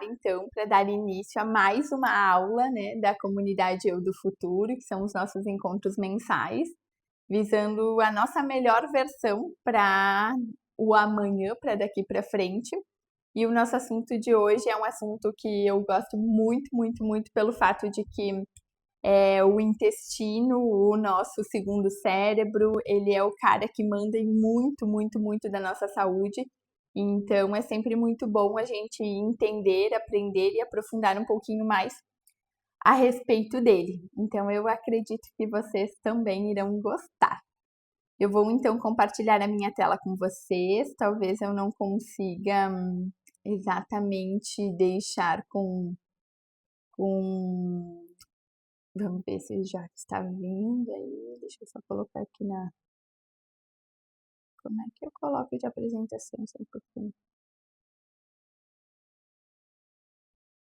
Então, para dar início a mais uma aula, né, da comunidade Eu do Futuro, que são os nossos encontros mensais, visando a nossa melhor versão para o amanhã, para daqui para frente. E o nosso assunto de hoje é um assunto que eu gosto muito, muito, muito pelo fato de que o intestino, o nosso segundo cérebro, ele é o cara que manda em muito, muito, muito da nossa saúde. Então é sempre muito bom a gente entender, aprender e aprofundar um pouquinho mais a respeito dele. Então eu acredito que vocês também irão gostar. Eu vou então compartilhar a minha tela com vocês. Talvez eu não consiga exatamente deixar com... Vamos ver se já está vindo aí. Deixa eu só colocar aqui na... Como é que eu coloco de apresentação? Só um pouquinho.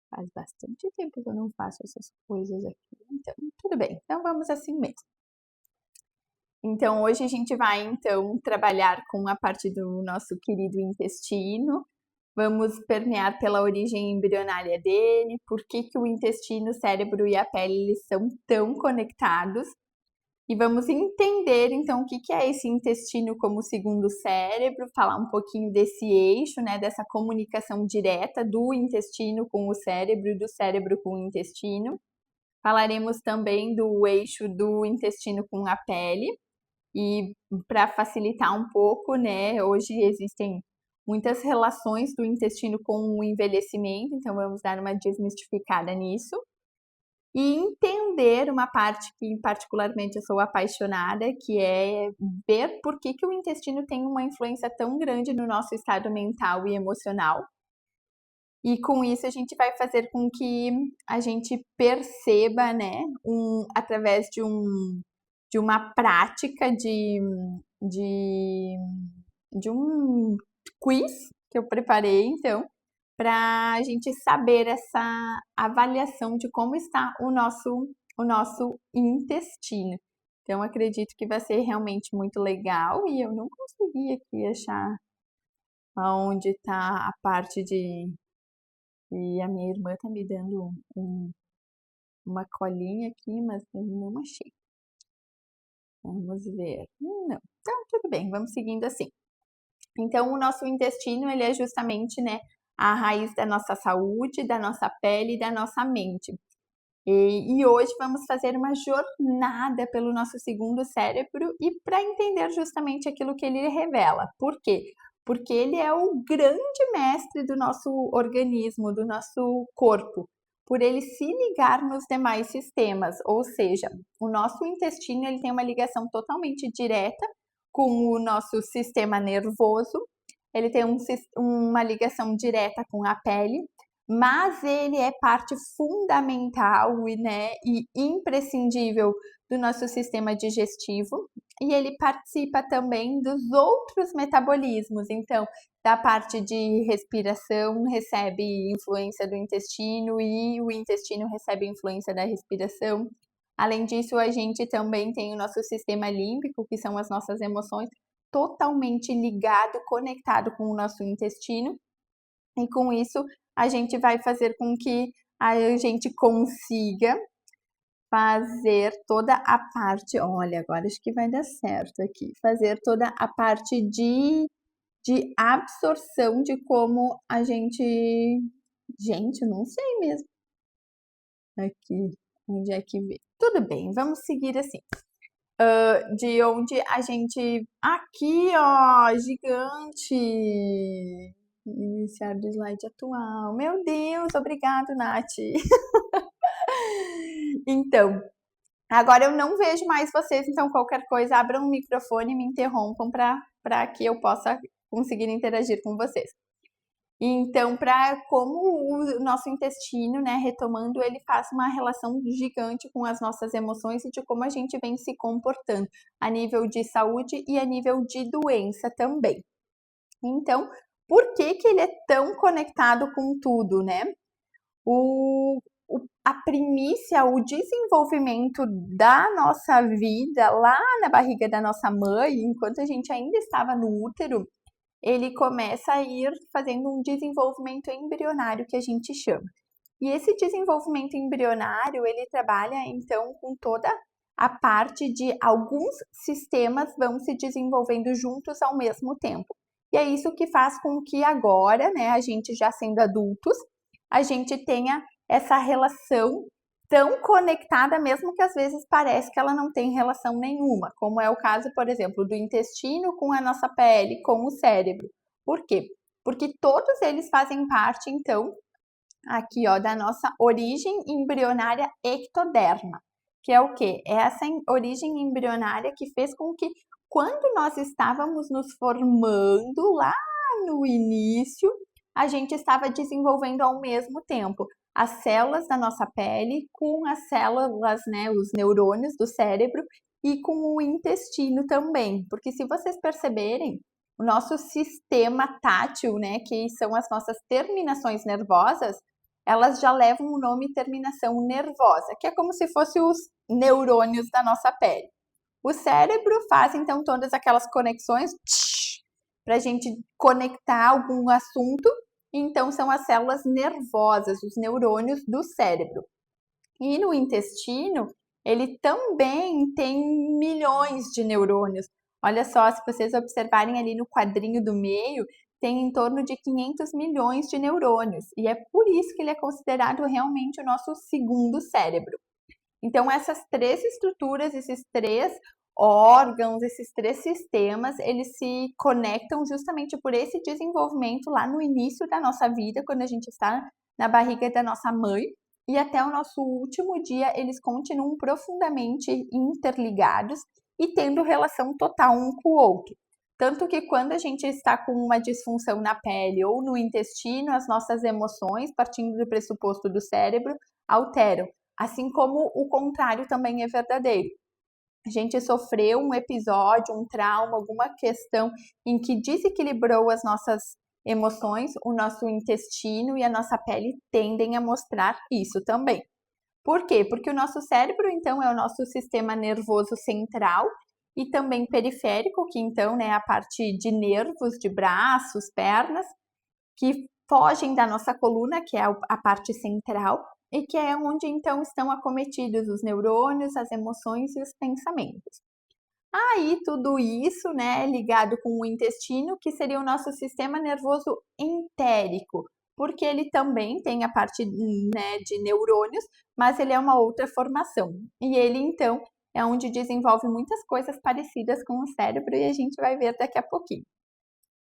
Faz bastante tempo que eu não faço essas coisas aqui. Então, tudo bem. Então, vamos assim mesmo. Então, hoje a gente vai, então, trabalhar com a parte do nosso querido intestino. Vamos permear pela origem embrionária dele, por que o intestino, o cérebro e a pele eles são tão conectados. E vamos entender, então, o que é esse intestino como segundo cérebro, falar um pouquinho desse eixo, né, dessa comunicação direta do intestino com o cérebro e do cérebro com o intestino. Falaremos também do eixo do intestino com a pele. E para facilitar um pouco, né, hoje existem muitas relações do intestino com o envelhecimento, então vamos dar uma desmistificada nisso. E entender uma parte que particularmente eu sou apaixonada, que é ver por que o intestino tem uma influência tão grande no nosso estado mental e emocional. E com isso a gente vai fazer com que a gente perceba, né, através de uma prática de, de um quiz que eu preparei, então, para a gente saber essa avaliação de como está o nosso intestino. Então, acredito que vai ser realmente muito legal e eu não consegui aqui achar onde está a parte de... E a minha irmã tá me dando uma colinha aqui, mas eu não achei. Vamos ver. Não. Então, tudo bem, vamos seguindo assim. Então, o nosso intestino, ele é justamente, né, a raiz da nossa saúde, da nossa pele e da nossa mente. E hoje vamos fazer uma jornada pelo nosso segundo cérebro e para entender justamente aquilo que ele revela. Por quê? Porque ele é o grande mestre do nosso organismo, do nosso corpo, por ele se ligar nos demais sistemas, ou seja, o nosso intestino ele tem uma ligação totalmente direta com o nosso sistema nervoso, ele tem uma ligação direta com a pele, mas ele é parte fundamental e imprescindível do nosso sistema digestivo e ele participa também dos outros metabolismos. Então, da parte de respiração recebe influência do intestino e o intestino recebe influência da respiração. Além disso, a gente também tem o nosso sistema límbico, que são as nossas emoções, totalmente ligado, conectado com o nosso intestino. E com isso, a gente vai fazer com que a gente consiga fazer toda a parte, olha, agora acho que vai dar certo aqui, fazer toda a parte de absorção de como a gente, não sei mesmo, aqui, onde é que vê? Tudo bem, vamos seguir assim. De onde a gente, aqui ó, gigante, iniciar do slide atual, meu Deus, obrigado, Nath. Então, agora eu não vejo mais vocês, então qualquer coisa, abram o microfone e me interrompam para que eu possa conseguir interagir com vocês. Então, para como o nosso intestino, né, retomando, ele faz uma relação gigante com as nossas emoções e de como a gente vem se comportando a nível de saúde e a nível de doença também. Então, por que ele é tão conectado com tudo, né? A primícia, o desenvolvimento da nossa vida lá na barriga da nossa mãe, enquanto a gente ainda estava no útero, ele começa a ir fazendo um desenvolvimento embrionário que a gente chama. E esse desenvolvimento embrionário, ele trabalha então com toda a parte de alguns sistemas vão se desenvolvendo juntos ao mesmo tempo. E é isso que faz com que agora, né, a gente já sendo adultos, a gente tenha essa relação tão conectada, mesmo que às vezes parece que ela não tem relação nenhuma, como é o caso, por exemplo, do intestino com a nossa pele, com o cérebro. Por quê? Porque todos eles fazem parte, então, aqui, ó, da nossa origem embrionária ectoderma, que é o quê? É essa origem embrionária que fez com que, quando nós estávamos nos formando lá no início, a gente estava desenvolvendo ao mesmo tempo as células da nossa pele com as células, né, os neurônios do cérebro e com o intestino também, porque se vocês perceberem, o nosso sistema tátil, né, que são as nossas terminações nervosas, elas já levam o nome terminação nervosa, que é como se fossem os neurônios da nossa pele. O cérebro faz então todas aquelas conexões para a gente conectar algum assunto, então são as células nervosas, os neurônios do cérebro. E no intestino, ele também tem milhões de neurônios. Olha só, se vocês observarem ali no quadrinho do meio, tem em torno de 500 milhões de neurônios. E é por isso que ele é considerado realmente o nosso segundo cérebro. Então, essas três estruturas, esses três órgãos, esses três sistemas, eles se conectam justamente por esse desenvolvimento lá no início da nossa vida, quando a gente está na barriga da nossa mãe, e até o nosso último dia, eles continuam profundamente interligados e tendo relação total um com o outro. Tanto que quando a gente está com uma disfunção na pele ou no intestino, as nossas emoções, partindo do pressuposto do cérebro, alteram. Assim como o contrário também é verdadeiro. A gente sofreu um episódio, um trauma, alguma questão em que desequilibrou as nossas emoções, o nosso intestino e a nossa pele tendem a mostrar isso também. Por quê? Porque o nosso cérebro, então, é o nosso sistema nervoso central e também periférico, que então né, é a parte de nervos, de braços, pernas, que fogem da nossa coluna, que é a parte central, e que é onde então estão acometidos os neurônios, as emoções e os pensamentos. Aí tudo isso, né, ligado com o intestino, que seria o nosso sistema nervoso entérico, porque ele também tem a parte, né, de neurônios, mas ele é uma outra formação. E ele então é onde desenvolve muitas coisas parecidas com o cérebro e a gente vai ver daqui a pouquinho.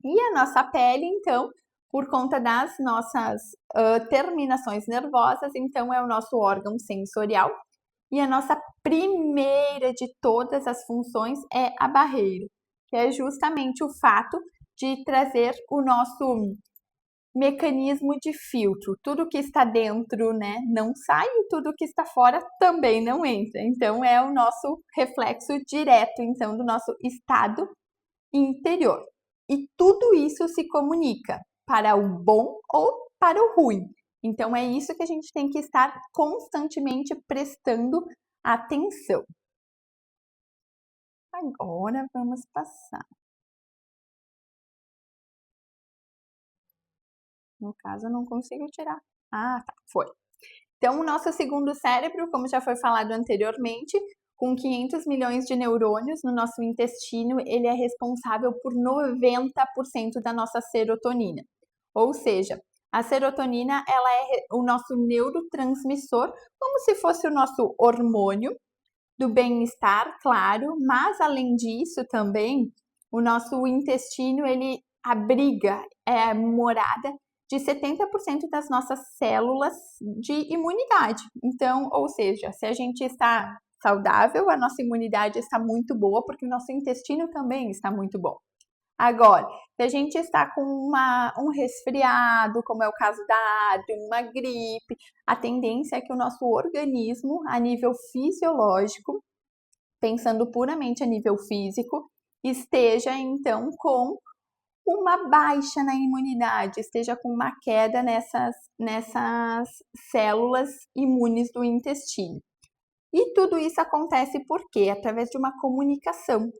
E a nossa pele, então, por conta das nossas terminações nervosas, então é o nosso órgão sensorial. E a nossa primeira de todas as funções é a barreira, que é justamente o fato de trazer o nosso mecanismo de filtro. Tudo que está dentro, né, não sai e tudo que está fora também não entra. Então é o nosso reflexo direto, então, do nosso estado interior. E tudo isso se comunica para o bom ou para o ruim. Então é isso que a gente tem que estar constantemente prestando atenção. Agora vamos passar. No caso, eu não consigo tirar. Ah, tá, foi. Então, o nosso segundo cérebro, como já foi falado anteriormente, com 500 milhões de neurônios no nosso intestino, ele é responsável por 90% da nossa serotonina. Ou seja, a serotonina ela é o nosso neurotransmissor, como se fosse o nosso hormônio do bem-estar, claro, mas além disso também, o nosso intestino ele abriga, é morada de 70% das nossas células de imunidade. Então, ou seja, se a gente está saudável, a nossa imunidade está muito boa, porque o nosso intestino também está muito bom. Agora, se a gente está com um resfriado, como é o caso da Adri, uma gripe, a tendência é que o nosso organismo, a nível fisiológico, pensando puramente a nível físico, esteja então com uma baixa na imunidade, esteja com uma queda nessas células imunes do intestino. E tudo isso acontece por quê? Através de uma comunicação.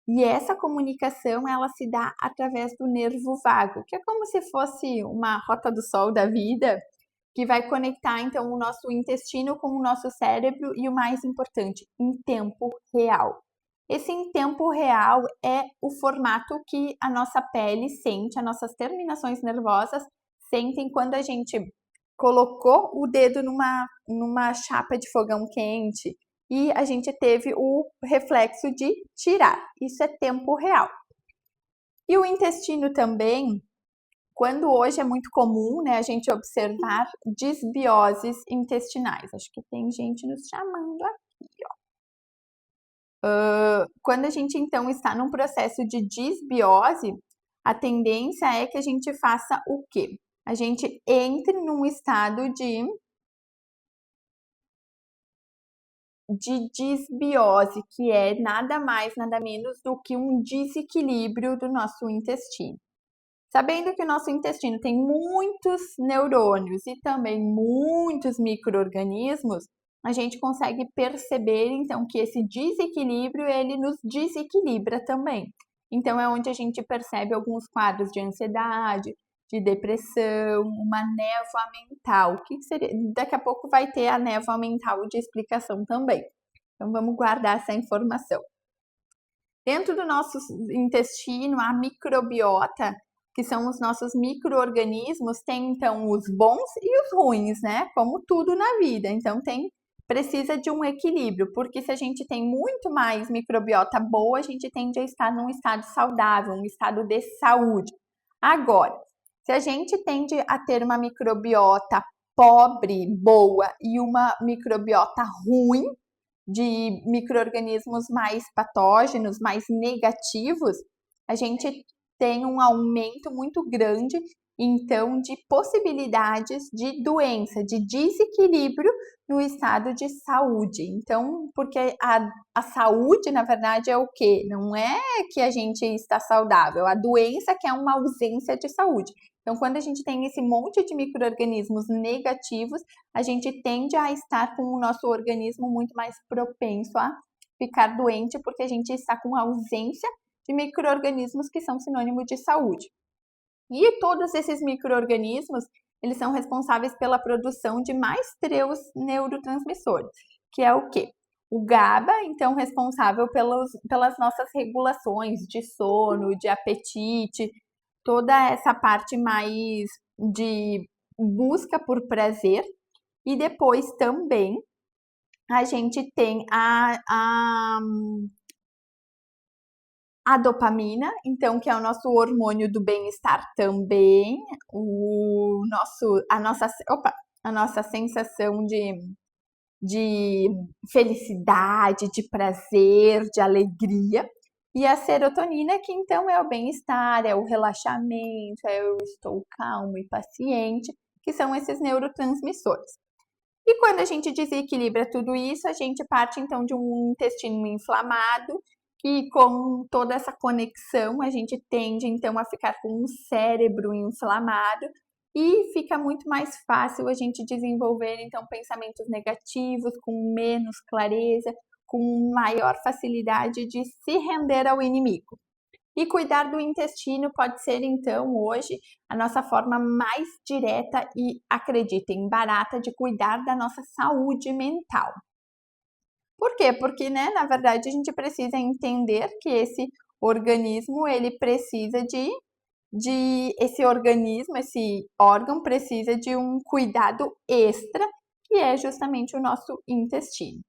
E essa comunicação, ela se dá através do nervo vago, que é como se fosse uma rota do sol da vida, que vai conectar então o nosso intestino com o nosso cérebro e o mais importante, em tempo real. Esse em tempo real é o formato que a nossa pele sente, as nossas terminações nervosas sentem quando a gente colocou o dedo numa chapa de fogão quente e a gente teve o reflexo de tirar. Isso é tempo real. E o intestino também, quando hoje é muito comum, né, a gente observar disbioses intestinais. Acho que tem gente nos chamando aqui, ó. Quando a gente então está num processo de disbiose, a tendência é que a gente faça o quê? A gente entre num estado de disbiose, que é nada mais, nada menos do que um desequilíbrio do nosso intestino. Sabendo que o nosso intestino tem muitos neurônios e também muitos micro-organismos, a gente consegue perceber então que esse desequilíbrio ele nos desequilibra também. Então é onde a gente percebe alguns quadros de ansiedade, de depressão, uma névoa mental. O que seria? Daqui a pouco vai ter a névoa mental de explicação também. Então vamos guardar essa informação. Dentro do nosso intestino, a microbiota, que são os nossos micro-organismos, tem então os bons e os ruins, né? Como tudo na vida. Então precisa de um equilíbrio, porque se a gente tem muito mais microbiota boa, a gente tende a estar num estado saudável, um estado de saúde. Agora, se a gente tende a ter uma microbiota pobre, boa e uma microbiota ruim, de micro-organismos mais patógenos, mais negativos, a gente tem um aumento muito grande, então, de possibilidades de doença, de desequilíbrio no estado de saúde. Então, porque a saúde, na verdade, é o quê? Não é que a gente está saudável, a doença que é uma ausência de saúde. Então, quando a gente tem esse monte de micro-organismos negativos, a gente tende a estar com o nosso organismo muito mais propenso a ficar doente, porque a gente está com ausência de micro-organismos que são sinônimo de saúde. E todos esses micro-organismos, eles são responsáveis pela produção de mais três neurotransmissores, que é o quê? O GABA, então, responsável pelas nossas regulações de sono, de apetite, toda essa parte mais de busca por prazer. E depois também a gente tem a dopamina, então, que é o nosso hormônio do bem-estar também, a nossa sensação de felicidade, de prazer, de alegria. E a serotonina, que então é o bem-estar, é o relaxamento, é eu estou calmo e paciente, que são esses neurotransmissores. E quando a gente desequilibra tudo isso, a gente parte então de um intestino inflamado, que com toda essa conexão, a gente tende então a ficar com um cérebro inflamado e fica muito mais fácil a gente desenvolver então pensamentos negativos, com menos clareza, com maior facilidade de se render ao inimigo. E cuidar do intestino pode ser, então, hoje, a nossa forma mais direta e, acreditem, barata de cuidar da nossa saúde mental. Por quê? Porque, né, na verdade, a gente precisa entender que esse organismo, ele precisa esse organismo, esse órgão precisa de um cuidado extra, que é justamente o nosso intestino.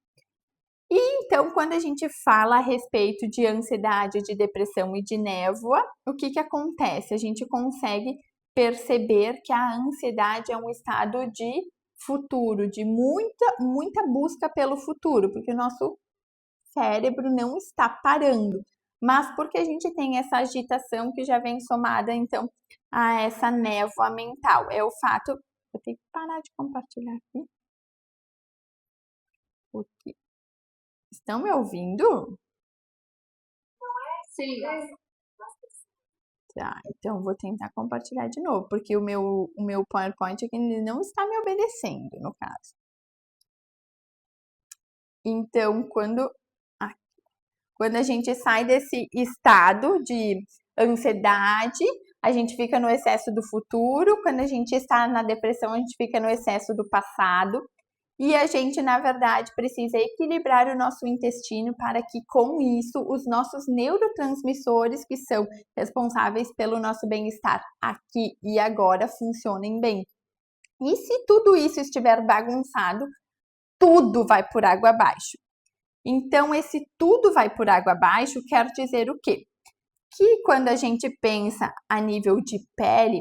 E então, quando a gente fala a respeito de ansiedade, de depressão e de névoa, o que que acontece? A gente consegue perceber que a ansiedade é um estado de futuro, de muita busca pelo futuro, porque o nosso cérebro não está parando, mas porque a gente tem essa agitação que já vem somada, então, a essa névoa mental. É o fato. Eu tenho que parar de compartilhar aqui. Porque estão me ouvindo? Sim. Tá, então vou tentar compartilhar de novo, porque o meu PowerPoint aqui ele não está me obedecendo, no caso. Então, Quando a gente sai desse estado de ansiedade, a gente fica no excesso do futuro. Quando a gente está na depressão, a gente fica no excesso do passado. E a gente, na verdade, precisa equilibrar o nosso intestino para que, com isso, os nossos neurotransmissores, que são responsáveis pelo nosso bem-estar aqui e agora, funcionem bem. E se tudo isso estiver bagunçado, tudo vai por água abaixo. Então, esse tudo vai por água abaixo quer dizer o quê? Que quando a gente pensa a nível de pele,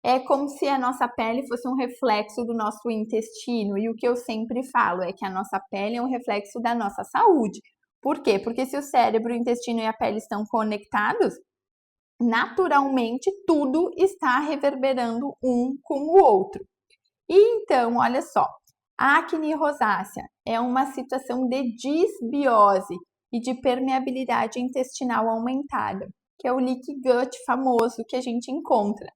é como se a nossa pele fosse um reflexo do nosso intestino. E o que eu sempre falo é que a nossa pele é um reflexo da nossa saúde. Por quê? Porque se o cérebro, o intestino e a pele estão conectados, naturalmente tudo está reverberando um com o outro. E então, olha só, a acne rosácea é uma situação de disbiose e de permeabilidade intestinal aumentada, que é o leaky gut famoso que a gente encontra.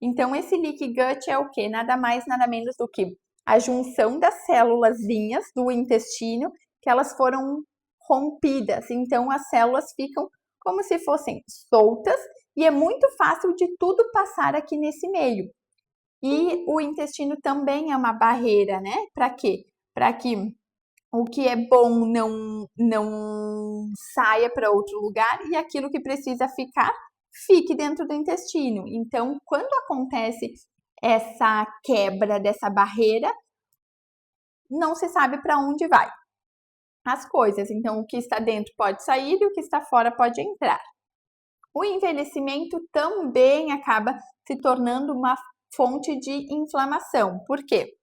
Então, esse leaky gut é o quê? Nada mais, nada menos do que a junção das célulazinhas do intestino que elas foram rompidas. Então, as células ficam como se fossem soltas e é muito fácil de tudo passar aqui nesse meio. E o intestino também é uma barreira, né? Para quê? Para que o que é bom não saia para outro lugar e aquilo que precisa ficar fique dentro do intestino. Então, quando acontece essa quebra dessa barreira, não se sabe para onde vai as coisas. Então, o que está dentro pode sair e o que está fora pode entrar. O envelhecimento também acaba se tornando uma fonte de inflamação. Por quê?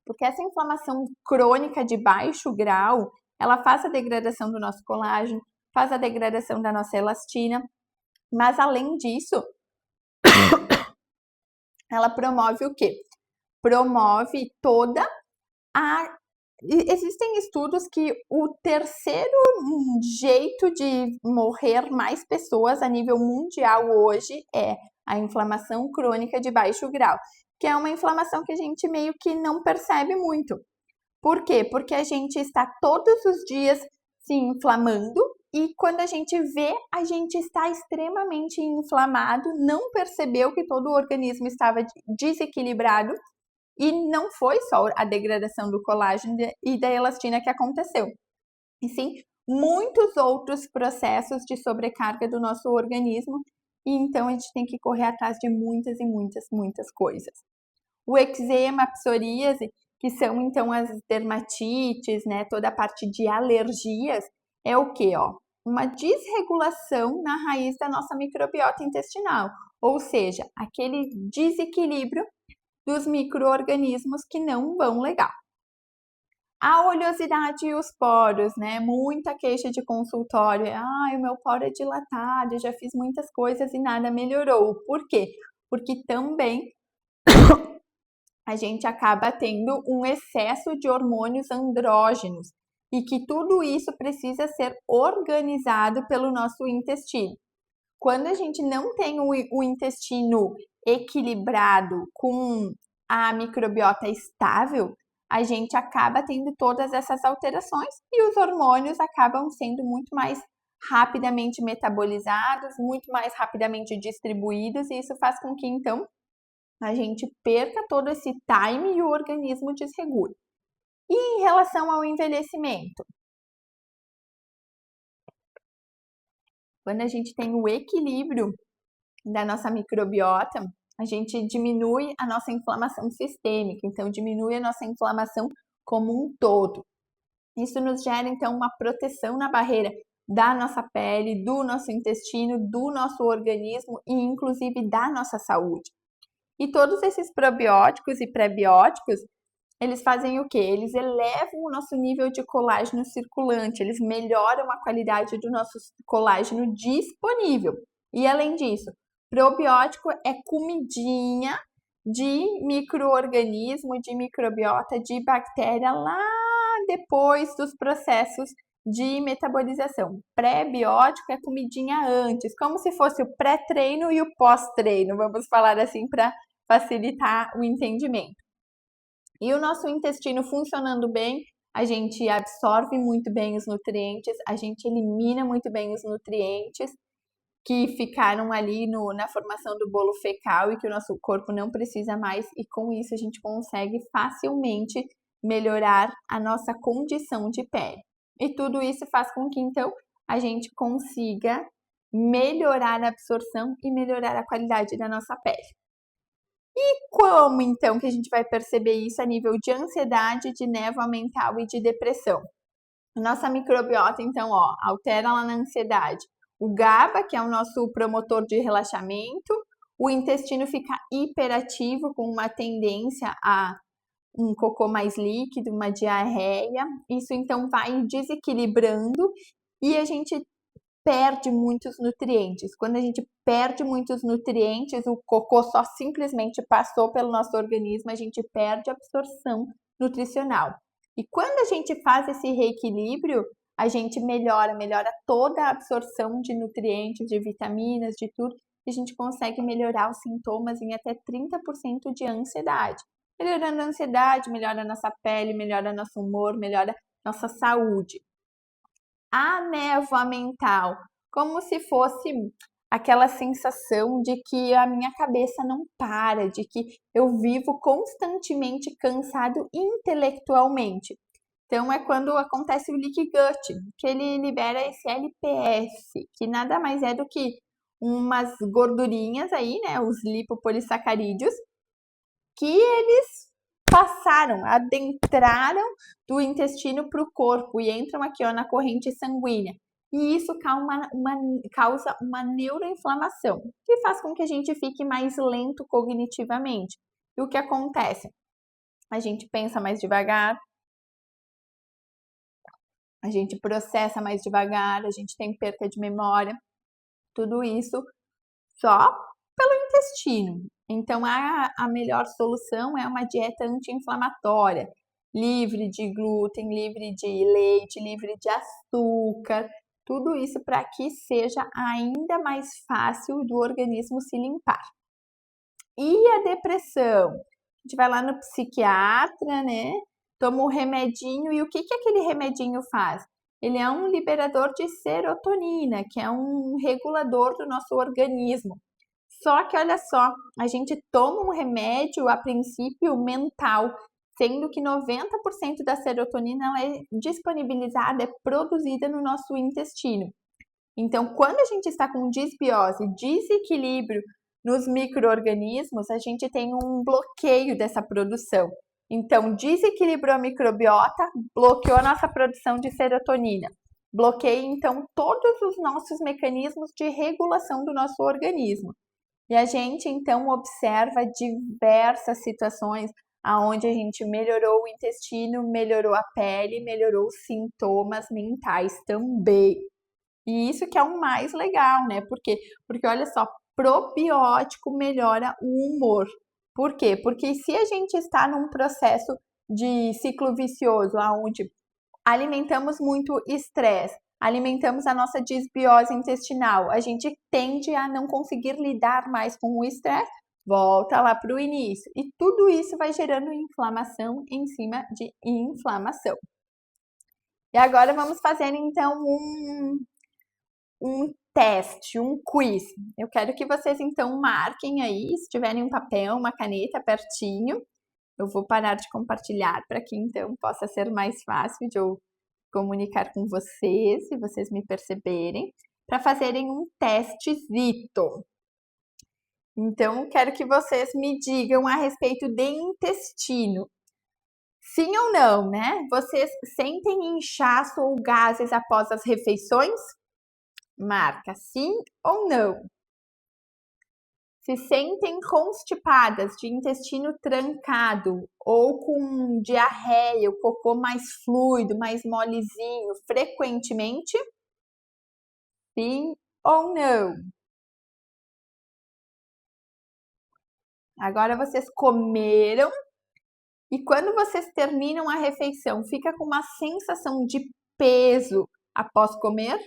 Porque essa inflamação crônica de baixo grau, ela faz a degradação do nosso colágeno, faz a degradação da nossa elastina, mas além disso, ela promove o quê? Promove toda a... Existem estudos que o terceiro jeito de morrer mais pessoas a nível mundial hoje é a inflamação crônica de baixo grau, que é uma inflamação que a gente meio que não percebe muito. Por quê? Porque a gente está todos os dias se inflamando e quando a gente vê, a gente está extremamente inflamado, não percebeu que todo o organismo estava desequilibrado e não foi só a degradação do colágeno e da elastina que aconteceu, e sim muitos outros processos de sobrecarga do nosso organismo, e então a gente tem que correr atrás de muitas e muitas coisas. O eczema, a psoríase, que são então as dermatites, né, toda a parte de alergias, é o que, ó? Uma desregulação na raiz da nossa microbiota intestinal, ou seja, aquele desequilíbrio dos micro-organismos que não vão legal. A oleosidade e os poros, né? Muita queixa de consultório. O meu poro é dilatado, já fiz muitas coisas e nada melhorou. Por quê? Porque também a gente acaba tendo um excesso de hormônios andrógenos e que tudo isso precisa ser organizado pelo nosso intestino. Quando a gente não tem o intestino equilibrado com a microbiota estável, a gente acaba tendo todas essas alterações e os hormônios acabam sendo muito mais rapidamente metabolizados, muito mais rapidamente distribuídos, e isso faz com que então a gente perca todo esse time e o organismo desregule. E em relação ao envelhecimento? Quando a gente tem o equilíbrio da nossa microbiota, a gente diminui a nossa inflamação sistêmica, então diminui a nossa inflamação como um todo. Isso nos gera, então, uma proteção na barreira da nossa pele, do nosso intestino, do nosso organismo e, inclusive, da nossa saúde. E todos esses probióticos e prebióticos, eles fazem o quê? Eles elevam o nosso nível de colágeno circulante, eles melhoram a qualidade do nosso colágeno disponível. E além disso, probiótico é comidinha de micro-organismo, de microbiota, de bactéria lá depois dos processos de metabolização. Pré-biótico é comidinha antes, como se fosse o pré-treino e o pós-treino, vamos falar assim para facilitar o entendimento. E o nosso intestino funcionando bem, a gente absorve muito bem os nutrientes, a gente elimina muito bem os nutrientes que ficaram ali na formação do bolo fecal e que o nosso corpo não precisa mais, e com isso a gente consegue facilmente melhorar a nossa condição de pele. E tudo isso faz com que então a gente consiga melhorar a absorção e melhorar a qualidade da nossa pele. E como então que a gente vai perceber isso a nível de ansiedade, de névoa mental e de depressão? Nossa microbiota, então, ó, altera lá na ansiedade. O GABA, que é o nosso promotor de relaxamento, o intestino fica hiperativo, com uma tendência a um cocô mais líquido, uma diarreia. Isso então vai desequilibrando e a gente perde muitos nutrientes. Quando a gente perde muitos nutrientes, o cocô só simplesmente passou pelo nosso organismo, a gente perde a absorção nutricional. E quando a gente faz esse reequilíbrio, a gente melhora toda a absorção de nutrientes, de vitaminas, de tudo, e a gente consegue melhorar os sintomas em até 30% de ansiedade. Melhorando a ansiedade, melhora a nossa pele, melhora nosso humor, melhora nossa saúde. A névoa mental, como se fosse aquela sensação de que a minha cabeça não para, de que eu vivo constantemente cansado intelectualmente. Então é quando acontece o leaky gut, que ele libera esse LPS, que nada mais é do que umas gordurinhas aí, né, os lipopolissacarídeos, que eles passaram, adentraram do intestino para o corpo e entram aqui ó, na corrente sanguínea. E isso causa uma neuroinflamação, que faz com que a gente fique mais lento cognitivamente. E o que acontece? A gente pensa mais devagar, a gente processa mais devagar, a gente tem perda de memória, tudo isso só pelo intestino. Então, a melhor solução é uma dieta anti-inflamatória, livre de glúten, livre de leite, livre de açúcar, tudo isso para que seja ainda mais fácil do organismo se limpar. E a depressão? A gente vai lá no psiquiatra, né? Toma um remedinho e o que aquele remedinho faz? Ele é um liberador de serotonina, que é um regulador do nosso organismo. Só que olha só, a gente toma um remédio a princípio mental, sendo que 90% da serotonina ela é disponibilizada, é produzida no nosso intestino. Então, quando a gente está com desbiose, desequilíbrio nos micro-organismos, a gente tem um bloqueio dessa produção. Então, desequilibrou a microbiota, bloqueou a nossa produção de serotonina. Bloqueia, então, todos os nossos mecanismos de regulação do nosso organismo. E a gente, então, observa diversas situações aonde a gente melhorou o intestino, melhorou a pele, melhorou os sintomas mentais também. E isso que é o mais legal, né? Por quê? Porque olha só, probiótico melhora o humor. Por quê? Porque se a gente está num processo de ciclo vicioso, onde alimentamos muito estresse, alimentamos a nossa desbiose intestinal, a gente tende a não conseguir lidar mais com o estresse, volta lá para o início. E tudo isso vai gerando inflamação em cima de inflamação. E agora vamos fazer então um teste, um quiz. Eu quero que vocês então marquem aí, se tiverem um papel, uma caneta pertinho. Eu vou parar de compartilhar para que então possa ser mais fácil de eu comunicar com vocês, se vocês me perceberem, para fazerem um testezito. Então, quero que vocês me digam a respeito de intestino. Sim ou não, né? Vocês sentem inchaço ou gases após as refeições? Marca sim ou não. Se sentem constipadas, de intestino trancado ou com diarreia, o cocô mais fluido, mais molezinho, frequentemente? Sim ou não? Agora vocês comeram e quando vocês terminam a refeição, fica com uma sensação de peso após comer?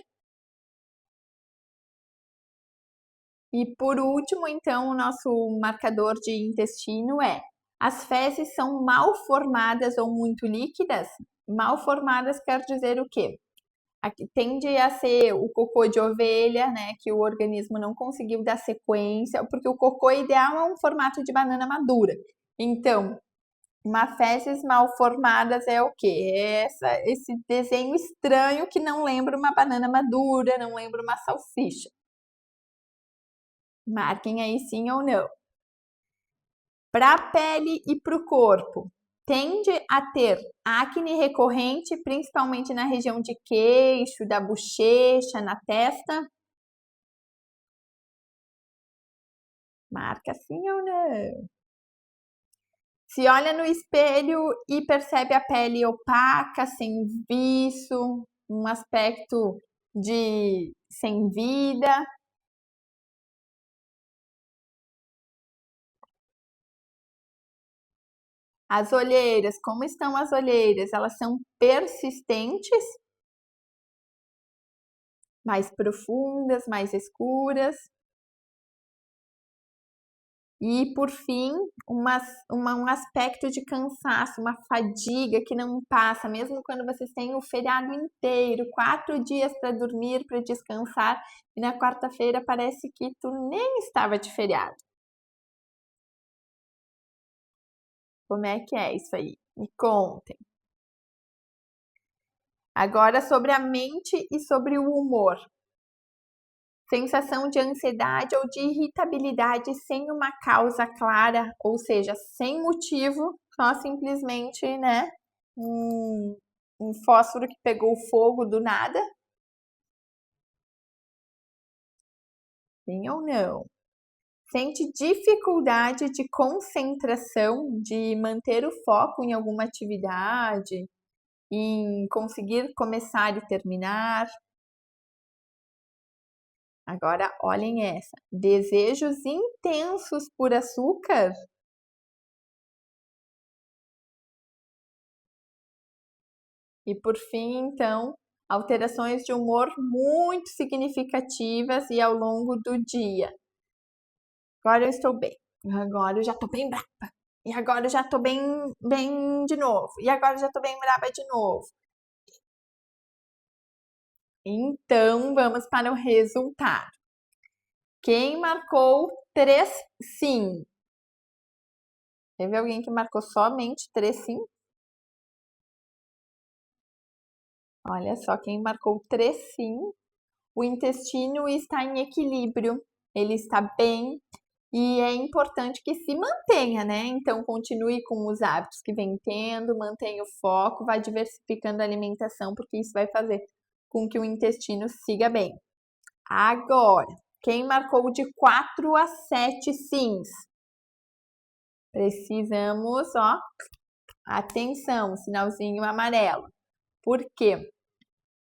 E por último, então, o nosso marcador de intestino é As fezes são mal formadas ou muito líquidas? Mal formadas quer dizer o quê? Aqui tende a ser o cocô de ovelha, né, que o organismo não conseguiu dar sequência, porque o cocô ideal é um formato de banana madura. Então, uma fezes mal formadas é o quê? É esse desenho estranho que não lembra uma banana madura, não lembra uma salsicha. Marquem aí sim ou não. Para a pele e para o corpo, tende a ter acne recorrente, principalmente na região de queixo, da bochecha, na testa? Marca sim ou não? Se olha no espelho e percebe a pele opaca, sem viço, um aspecto de sem vida. As olheiras, como estão as olheiras? Elas são persistentes, mais profundas, mais escuras. E, por fim, um aspecto de cansaço, uma fadiga que não passa, mesmo quando vocês têm o feriado inteiro, 4 dias para dormir, para descansar, e na quarta-feira parece que tu nem estava de feriado. Como é que é isso aí? Me contem. Agora sobre a mente e sobre o humor. Sensação de ansiedade ou de irritabilidade sem uma causa clara, ou seja, sem motivo, só simplesmente, né, um, um fósforo que pegou fogo do nada? Sim ou não? Sente dificuldade de concentração, de manter o foco em alguma atividade, em conseguir começar e terminar? Agora, olhem essa. Desejos intensos por açúcar? E por fim, então, alterações de humor muito significativas e ao longo do dia. Agora eu estou bem. Agora eu já estou bem brava. E agora eu já estou bem de novo. E agora eu já estou bem brava de novo. Então, vamos para o resultado. Quem marcou 3 sim? Teve alguém que marcou somente 3 sim? Olha só, quem marcou 3 sim, o intestino está em equilíbrio, ele está bem e é importante que se mantenha, né? Então, continue com os hábitos que vem tendo, mantenha o foco, vá diversificando a alimentação, porque isso vai fazer com que o intestino siga bem. Agora, quem marcou de 4 a 7 sims? Precisamos, ó, atenção, sinalzinho amarelo. Por quê?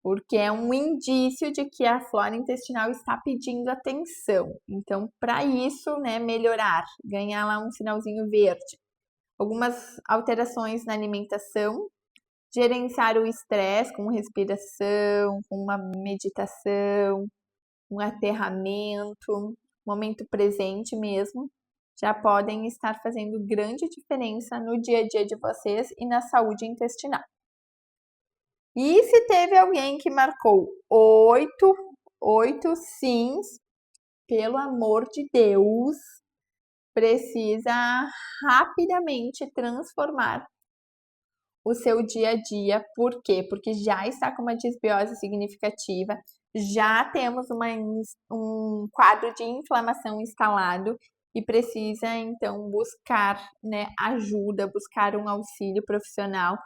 Porque é um indício de que a flora intestinal está pedindo atenção. Então, para isso, né, melhorar, ganhar lá um sinalzinho verde. Algumas alterações na alimentação, gerenciar o estresse com respiração, com uma meditação, um aterramento, momento presente mesmo, já podem estar fazendo grande diferença no dia a dia de vocês e na saúde intestinal. E se teve alguém que marcou 8 sims, pelo amor de Deus, precisa rapidamente transformar o seu dia a dia. Por quê? Porque já está com uma disbiose significativa, já temos um quadro de inflamação instalado e precisa então buscar, né, ajuda, buscar um auxílio profissional,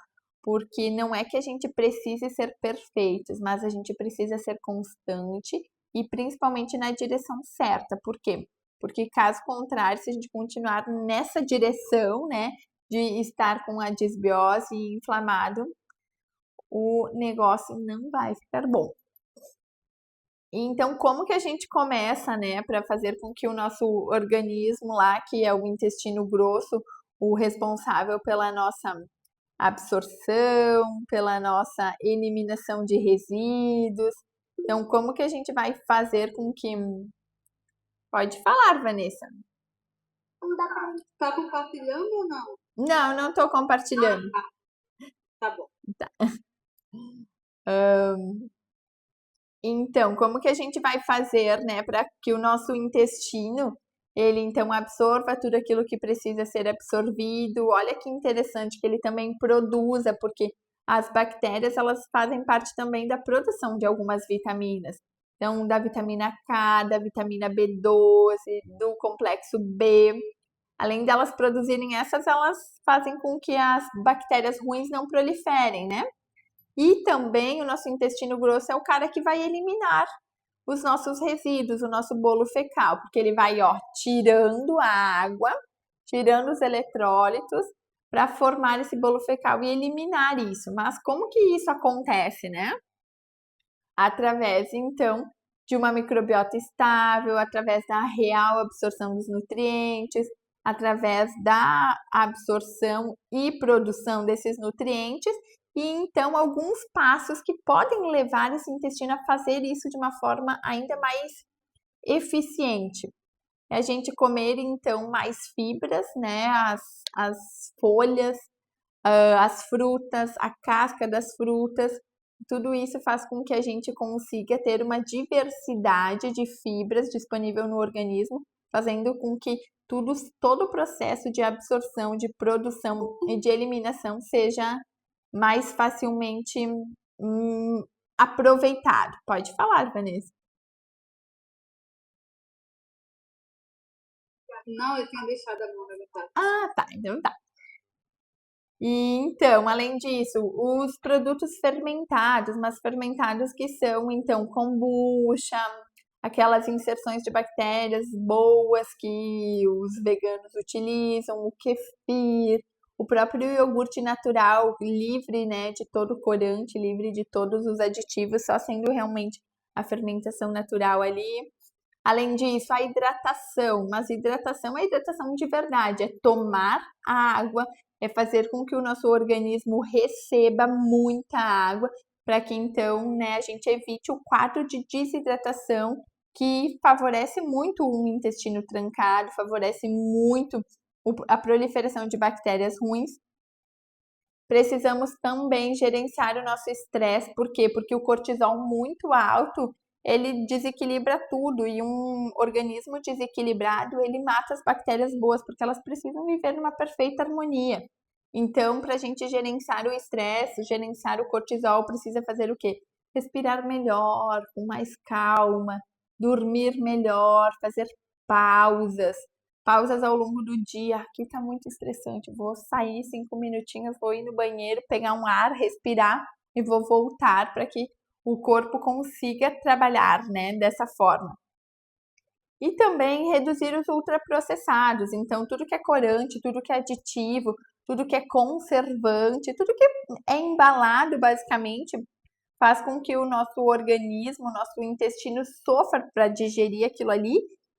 porque não é que a gente precise ser perfeitos, mas a gente precisa ser constante e principalmente na direção certa. Por quê? Porque caso contrário, se a gente continuar nessa direção, né, de estar com a disbiose inflamado, o negócio não vai ficar bom. Então, como que a gente começa, né, para fazer com que o nosso organismo lá, que é o intestino grosso, o responsável pela nossa absorção, pela nossa eliminação de resíduos. Então, como que a gente vai fazer com que. Pode falar, Vanessa. Não dá pra... Tá compartilhando ou não? Não, não estou compartilhando. Tá bom. Então, como que a gente vai fazer, né, para que o nosso intestino ele então absorva tudo aquilo que precisa ser absorvido? Olha que interessante que ele também produza, porque as bactérias elas fazem parte também da produção de algumas vitaminas. Então, da vitamina K, da vitamina B12, do complexo B. Além delas produzirem essas, elas fazem com que as bactérias ruins não proliferem, né? E também o nosso intestino grosso é o cara que vai eliminar os nossos resíduos, o nosso bolo fecal, porque ele vai, ó, tirando a água, tirando os eletrólitos para formar esse bolo fecal e eliminar isso. Mas como que isso acontece, né? Através, então, de uma microbiota estável, através da real absorção dos nutrientes, através da absorção e produção desses nutrientes, e então alguns passos que podem levar esse intestino a fazer isso de uma forma ainda mais eficiente. É a gente comer então mais fibras, né? As folhas, as frutas, a casca das frutas, tudo isso faz com que a gente consiga ter uma diversidade de fibras disponível no organismo, fazendo com que todo o processo de absorção, de produção e de eliminação seja mais facilmente aproveitado. Pode falar, Vanessa. Não, eu tinha deixado a mão na metade. Ah, tá, então tá. E então, além disso, os produtos fermentados, mas fermentados que são então kombucha, aquelas inserções de bactérias boas que os veganos utilizam, o kefir, o próprio iogurte natural, livre, né, de todo corante, livre de todos os aditivos, só sendo realmente a fermentação natural ali. Além disso, a hidratação, mas hidratação é hidratação de verdade, é tomar água, é fazer com que o nosso organismo receba muita água, para que então, né, a gente evite o quadro de desidratação que favorece muito o intestino trancado, favorece muito a proliferação de bactérias ruins. Precisamos também gerenciar o nosso estresse, por quê? Porque o cortisol muito alto, ele desequilibra tudo e um organismo desequilibrado, ele mata as bactérias boas, porque elas precisam viver numa perfeita harmonia. Então, para a gente gerenciar o estresse, gerenciar o cortisol, precisa fazer o quê? Respirar melhor, com mais calma, dormir melhor, fazer pausas, pausas ao longo do dia. Aqui tá muito estressante. Vou sair 5 minutinhos, vou ir no banheiro, pegar um ar, respirar e vou voltar para que o corpo consiga trabalhar, né, dessa forma. E também reduzir os ultraprocessados. Então, tudo que é corante, tudo que é aditivo, tudo que é conservante, tudo que é embalado, basicamente, faz com que o nosso organismo, o nosso intestino sofra para digerir aquilo ali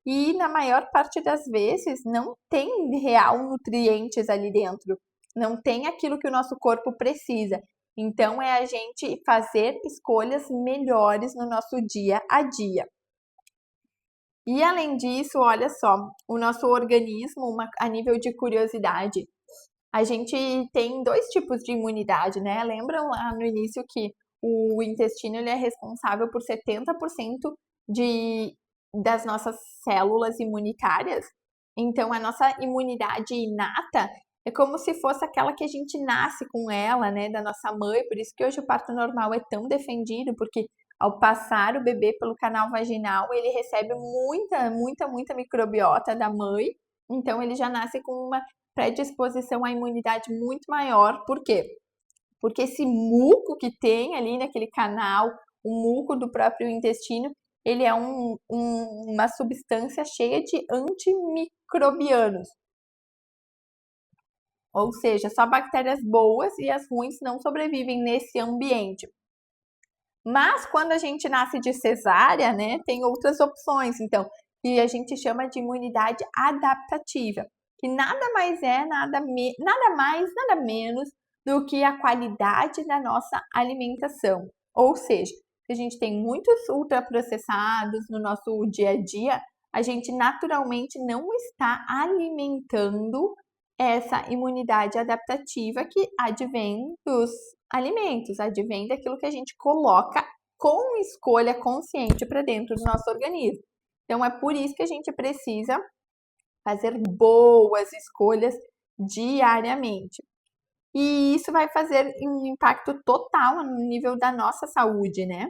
e na maior parte das vezes não tem real nutrientes ali dentro, não tem aquilo que o nosso corpo precisa. Então é a gente fazer escolhas melhores no nosso dia a dia. E além disso, olha só, o nosso organismo, a nível de curiosidade, a gente tem dois tipos de imunidade, né? Lembram lá no início que o intestino ele é responsável por 70% das nossas células imunitárias? Então, a nossa imunidade inata é como se fosse aquela que a gente nasce com ela, né, da nossa mãe. Por isso que hoje o parto normal é tão defendido, porque ao passar o bebê pelo canal vaginal, ele recebe muita microbiota da mãe. Então, ele já nasce com uma predisposição à imunidade muito maior. Por quê? Porque esse muco que tem ali naquele canal, o muco do próprio intestino, ele é uma substância cheia de antimicrobianos. Ou seja, só bactérias boas e as ruins não sobrevivem nesse ambiente. Mas quando a gente nasce de cesárea, né, tem outras opções, então, que a gente chama de imunidade adaptativa, que nada mais é, nada mais, nada menos do que a qualidade da nossa alimentação. Ou seja, se a gente tem muitos ultraprocessados no nosso dia a dia, a gente naturalmente não está alimentando essa imunidade adaptativa que advém dos alimentos, advém daquilo que a gente coloca com escolha consciente para dentro do nosso organismo. Então, é por isso que a gente precisa fazer boas escolhas diariamente. E isso vai fazer um impacto total no nível da nossa saúde, né?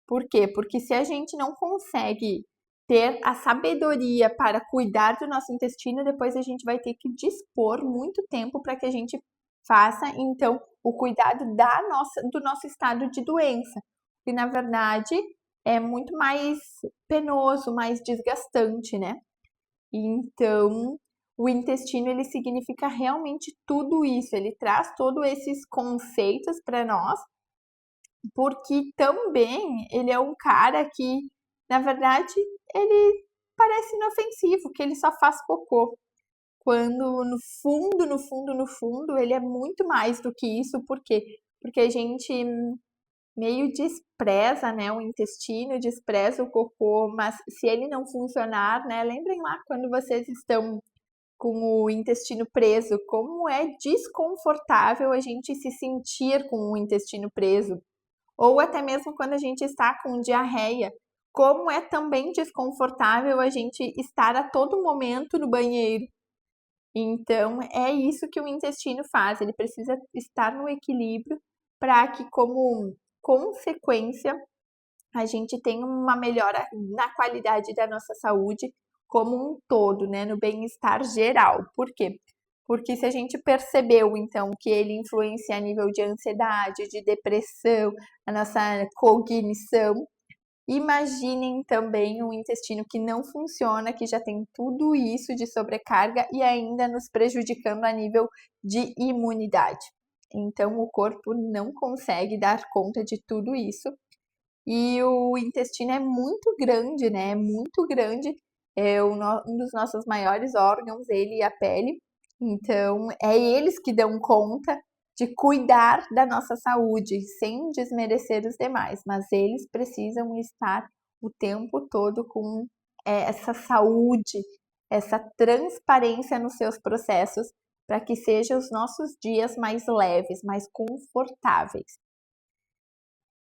Por quê? Porque se a gente não consegue ter a sabedoria para cuidar do nosso intestino, depois a gente vai ter que dispor muito tempo para que a gente faça, então, o cuidado do nosso estado de doença, que na verdade é muito mais penoso, mais desgastante, né? Então, o intestino ele significa realmente tudo isso, ele traz todos esses conceitos para nós, porque também ele é um cara que, na verdade, ele parece inofensivo, que ele só faz cocô. Quando no fundo, no fundo, no fundo, ele é muito mais do que isso, por quê? Porque a gente meio despreza, né, o intestino, despreza o cocô, mas se ele não funcionar, né, lembrem lá quando vocês estão com o intestino preso, como é desconfortável a gente se sentir com o intestino preso, ou até mesmo quando a gente está com diarreia, como é também desconfortável a gente estar a todo momento no banheiro. Então, é isso que o intestino faz, ele precisa estar no equilíbrio para que, como consequência, a gente tenha uma melhora na qualidade da nossa saúde como um todo, né, no bem-estar geral. Por quê? Porque se a gente percebeu, então, que ele influencia a nível de ansiedade, de depressão, a nossa cognição, imaginem também um intestino que não funciona, que já tem tudo isso de sobrecarga e ainda nos prejudicando a nível de imunidade. Então, o corpo não consegue dar conta de tudo isso. E o intestino é muito grande, né? É muito grande. É um dos nossos maiores órgãos, ele e a pele. Então, é eles que dão conta de cuidar da nossa saúde, sem desmerecer os demais, mas eles precisam estar o tempo todo com essa saúde, essa transparência nos seus processos, para que sejam os nossos dias mais leves, mais confortáveis.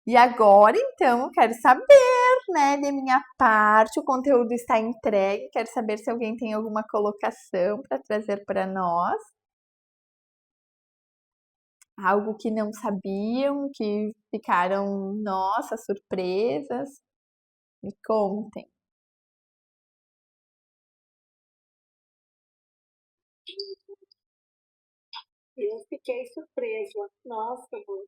E agora, então, eu quero saber, né, de minha parte, o conteúdo está entregue. Quero saber se alguém tem alguma colocação para trazer para nós. Algo que não sabiam, que ficaram, nossa, surpresas. Me contem. Eu fiquei surpresa. Nossa, amor.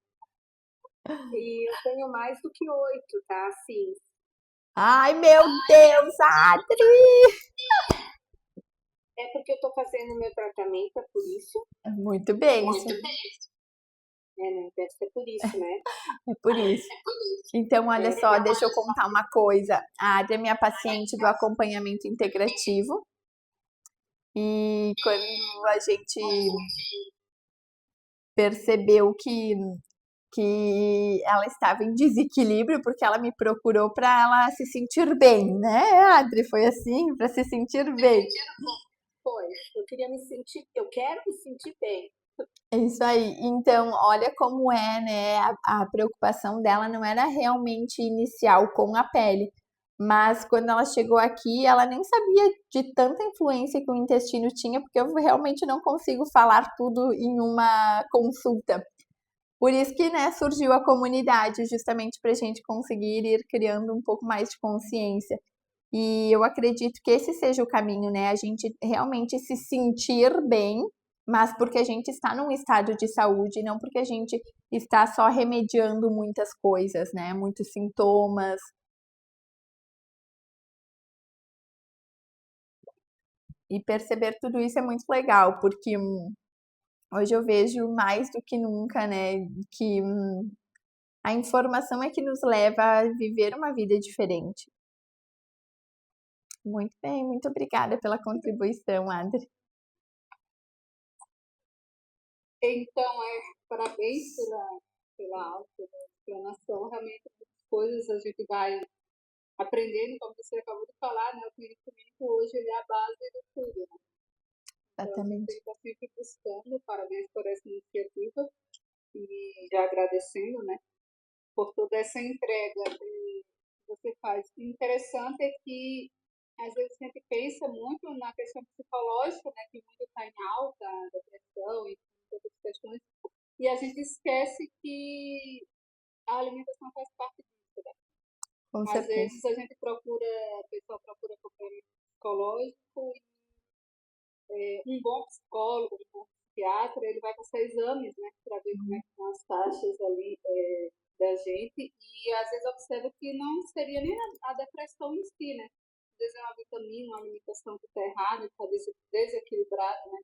E eu tenho mais do que 8, tá? Assim, Ai, meu Deus, Adri! é porque eu tô fazendo meu tratamento, é por isso. Muito bem, isso É, né? Deve ser por isso, né? é por isso. Então, olha só, deixa eu contar uma coisa. A Adri é minha paciente do acompanhamento integrativo. E quando a gente percebeu que ela estava em desequilíbrio, porque ela me procurou para ela se sentir bem, né, Adri? Foi assim, para se sentir bem. Foi. Eu queria me sentir, eu quero me sentir bem. É isso aí. Então, olha como é, né? A preocupação dela não era realmente inicial com a pele, mas quando ela chegou aqui, ela nem sabia de tanta influência que o intestino tinha, porque eu realmente não consigo falar tudo em uma consulta. Por isso que, né, surgiu a comunidade, justamente para a gente conseguir ir criando um pouco mais de consciência. E eu acredito que esse seja o caminho, né? A gente realmente se sentir bem, mas porque a gente está num estado de saúde, não porque a gente está só remediando muitas coisas, né? Muitos sintomas. E perceber tudo isso é muito legal, porque hoje eu vejo mais do que nunca, né? Que a informação é que nos leva a viver uma vida diferente. Muito bem, muito obrigada pela contribuição, Adri. Então, parabéns pela autoexplanação. Realmente, muitas coisas a gente vai aprendendo, como você acabou de falar, né? O conhecimento hoje ele é a base de tudo, né? Exatamente. Ele está sempre buscando, parabéns por essa iniciativa e já agradecendo, né, por toda essa entrega que você faz. O interessante é que às vezes a gente pensa muito na questão psicológica, né, que muito está em alta, a depressão e outras questões, e a gente esquece que a alimentação faz parte disso, né? Com Às certeza. vezes a pessoa procura acompanhamento psicológico e um bom psicólogo, um bom psiquiatra, ele vai passar exames, né, para ver como é que estão as taxas ali da gente e às vezes observa que não seria nem a depressão em si, né? Às vezes é uma vitamina, uma alimentação que está errada, está desequilibrada, né?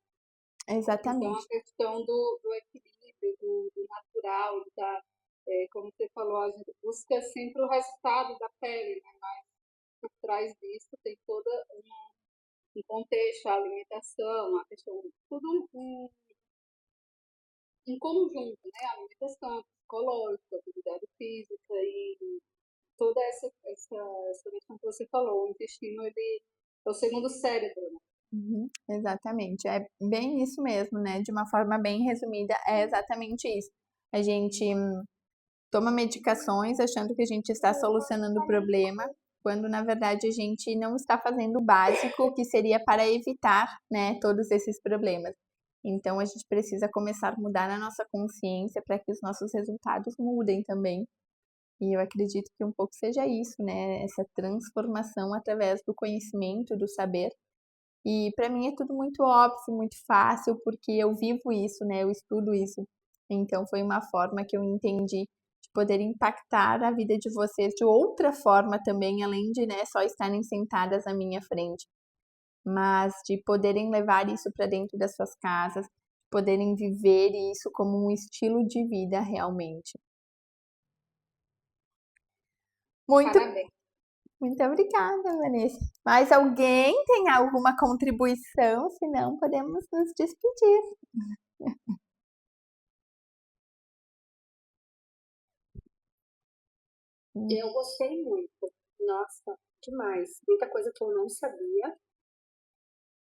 Então, a Exatamente. questão do equilíbrio, do natural, como você falou, a gente busca sempre o resultado da pele, né? Mas por trás disso tem todo um contexto, a alimentação, a questão, tudo em conjunto, né? A alimentação psicológica, a atividade física e toda essa questão que você falou. O intestino, ele é o segundo cérebro, né? Uhum, exatamente. É bem isso mesmo, né? De uma forma bem resumida, é exatamente isso. A gente toma medicações achando que a gente está solucionando o problema, quando na verdade a gente não está fazendo o básico que seria para evitar, né, todos esses problemas. Então a gente precisa começar a mudar a nossa consciência para que os nossos resultados mudem também. E eu acredito que um pouco seja isso, né? Essa transformação através do conhecimento, do saber. E para mim é tudo muito óbvio, muito fácil, porque eu vivo isso, né? Eu estudo isso. Então foi uma forma que eu entendi de poder impactar a vida de vocês de outra forma também, além de, né, só estarem sentadas à minha frente, mas de poderem levar isso para dentro das suas casas, poderem viver isso como um estilo de vida realmente. Muito, Parabéns. muito obrigada, Vanessa. Mais alguém tem alguma contribuição? Se não, podemos nos despedir. Eu gostei muito. Nossa, demais. Muita coisa que eu não sabia.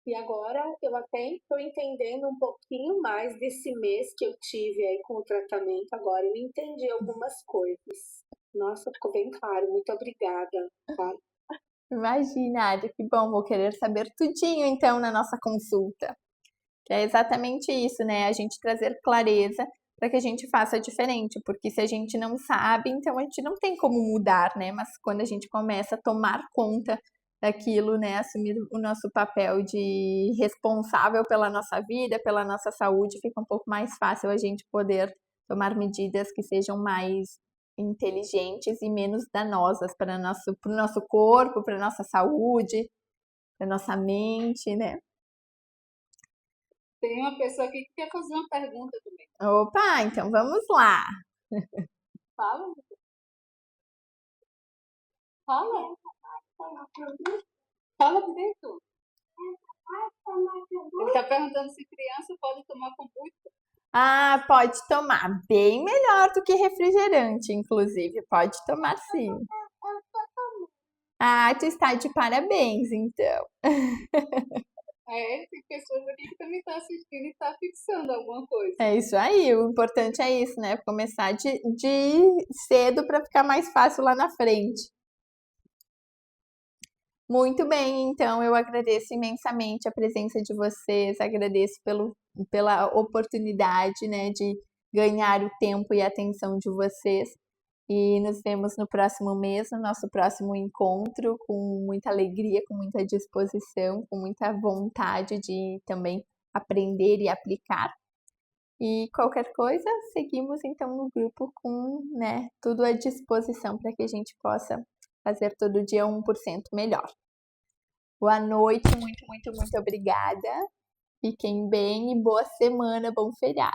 E agora eu até estou entendendo um pouquinho mais desse mês que eu tive aí com o tratamento. Agora eu entendi algumas coisas. Nossa, ficou bem claro. Muito obrigada. Tá? Imagina, Adri, que bom, vou querer saber tudinho então na nossa consulta. Que é exatamente isso, né? A gente trazer clareza para que a gente faça diferente, porque se a gente não sabe, então a gente não tem como mudar, né? Mas quando a gente começa a tomar conta daquilo, né, assumir o nosso papel de responsável pela nossa vida, pela nossa saúde, fica um pouco mais fácil a gente poder tomar medidas que sejam mais inteligentes e menos danosas para o nosso corpo, para a nossa saúde, para a nossa mente, né? Tem uma pessoa aqui que quer fazer uma pergunta também. Opa, então vamos lá. Fala, fala. Fala direito. Ele está perguntando se criança pode tomar kombucha. Ah, pode tomar. Bem melhor do que refrigerante, inclusive. Pode tomar sim. Ah, tu está de parabéns, então. Tem pessoas aqui que também estão assistindo e estão fixando alguma coisa. É isso aí. O importante é isso, né? Começar de cedo para ficar mais fácil lá na frente. Muito bem, então eu agradeço imensamente a presença de vocês, agradeço pela oportunidade, né, de ganhar o tempo e a atenção de vocês. E nos vemos no próximo mês, no nosso próximo encontro, com muita alegria, com muita disposição, com muita vontade de também aprender e aplicar. E qualquer coisa, seguimos então no grupo com, né, tudo à disposição para que a gente possa fazer todo dia 1% melhor. Boa noite, muito, muito, muito obrigada. Fiquem bem e boa semana, bom feriado.